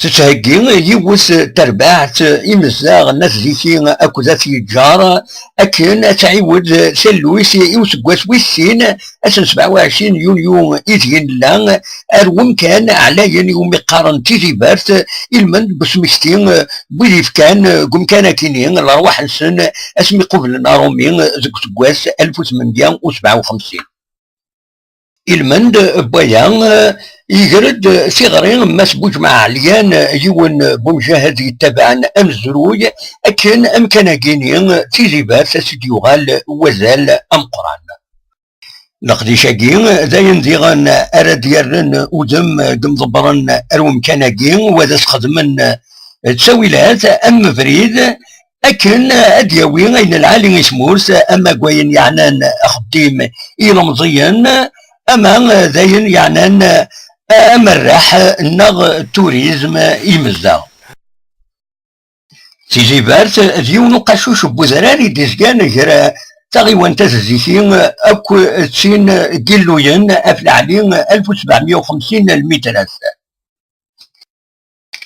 تتهكي يوس ترباعت يمزاغ الناس زيتي اكوزا تيجار اكن تعيود سلويس يوسكواس ويسين اسن 27 يونيو يتين لان اروم كان على يوم قارن تيجيبارت المن بسمستين بويف كان قم كان كينين الارواح نسن اسمي قبل نارومين زكواس 1857 المند بيان يجرد صغرين مسبوج مع عليان يون بمجاهد يتبعن ام الزروي اكن ام كان كينين تيجيبات سيديوغال وزال ام قران نقدي شاكين داين ديغان اراد يرن ودم دم ضبرن اروم كاناكين وذا سخدمن تساويلات ام فريد اكن ادياوي اين العالي يسمورس اما قوين يعنان خديم يلمزيا اما داين يعنان اما الراح نغ توريزم يمزا تيجي بارت ديونو قاشوش بوزراري ديزكان جرا تاغي وانت زيتين اكو تسين كيلوين افلعلين 1750 المتر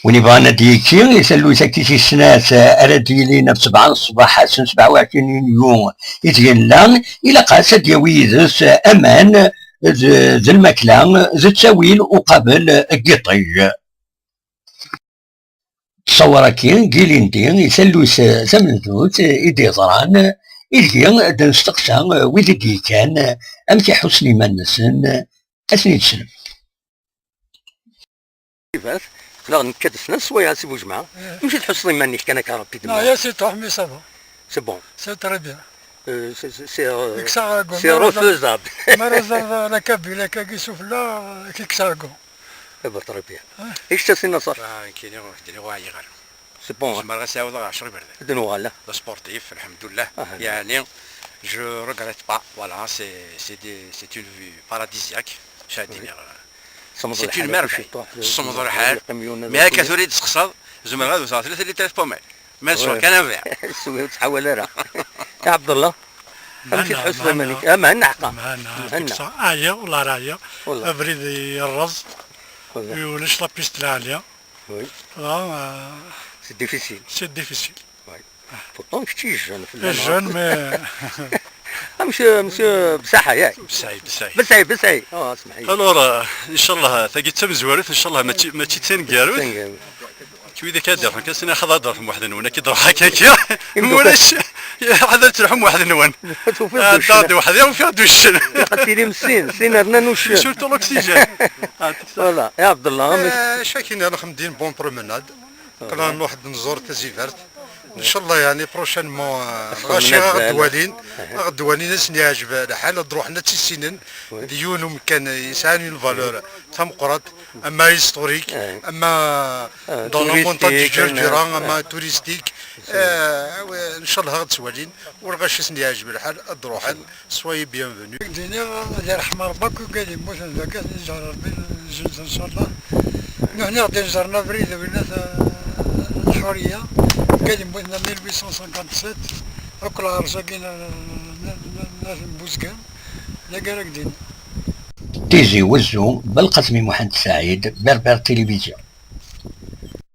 ونبغى ديكي يسالو ساكتي السنات اراد يلينا في 7 الصباح 27 يوم يتجن لان الى قاسة دياوي ذس امان ذي المكلان ذي التساويل وقبل قطيج تصور كين قيلين دين يسالو زمنزوت يدي ظران إلكي دنستقسى ويدي كان أمتي حسني منسن أسني تسلم كيفاش لا نكدسنا سوايا سي بوجمعة مشيت حسني مني كان كربي لا يا سي طاح مي سافا سي بون سي تري بيان سي روفوزابل مرة لا كابي لا كاكي سوفلا كيكساركو ايوا تري بيان ايش تسينا صار كاينين واعي غير سي بون زعما غنساوض 10 برد دنو غالا سبورتيف الحمد لله يعني جو ريغريت با فوالا سي اون فيو باراديزياك شادين سي اون ميرفي صمد الحال مي هكا تريد تقصد زعما غادي توصل 3 لتر بوميل ما سوا كان نفع سوي تحول راه يا عبد الله فهمتي تحس منك ما عندنا حقا معنا ايا والله رايا افريد الرز ولاش لا بيست العاليه وي سي ديفيسيل سي ديفيسيل وي بورتون كنتي جون في جون مي مسيو بصحة ياك بسعي اسمح لي الور ان شاء الله ثقيت تمزورث ان شاء الله ما تيتنقاروث كي اذا كادر كاسنا خذا ضرب واحد نون كي ضرب هكاك مولاش هذا ترحم واحد نون دادي واحد يوم فيها دوش قتيلي مسين سينا نوش سورتو الاكسجين فوالا يا عبد الله شاكين انا خمدين بون برومناد كنا نروح نزور تزيفرت ان شاء الله يعني بروشينمون غاشي غدوالين ناس يعجب الحال تروحنا تسينن ديونهم كان يسعاني الفالور تمقرط اما هيستوريك اما دون مونطاج دي جرجيران اما توريستيك ان شاء الله غتسوالين والغاشي سن يعجب الحال تروحن سوي بيانفوني الدنيا الله يرحم ربك وقال يموت هذاك نجار ربي ان شاء الله هنا غادي نجرنا بريده بالناس الحريه قال يموتنا 1857 وكل عرسه كاين ناس بوزكان لا قال هكذا تيجي وزو بالقسمي محمد سعيد بربر تلفزيون.